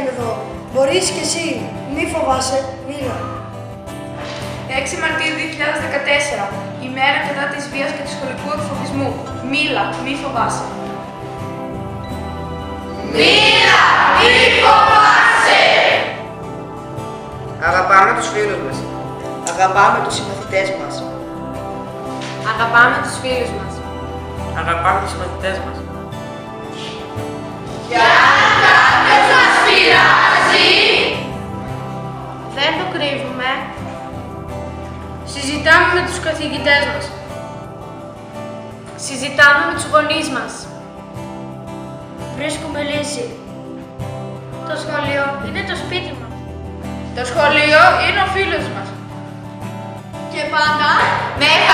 γήπεδο. Μπορείς και εσύ. Μη φοβάσαι. Μίλα. 6 Μαρτίου 2014, ημέρα κατά της βίας και του σχολικού εκφοβισμού. Μίλα, μη φοβάσαι. Μίλα, μη φοβάσαι! Αγαπάμε τους φίλους μας. Αγαπάμε τους συμμαθητές μας. Αγαπάμε τους φίλους μας. Αγαπάμε τους συμμαθητές μας. Κι αν κάποιος μας πειράζει, Δεν το κρύβουμε. Συζητάμε με τους καθηγητές μας. Συζητάμε με τους γονείς μας. Βρίσκουμε λύση. Το σχολείο είναι το σπίτι μας. Το σχολείο είναι ο φίλος μας. και πάντα μέχρι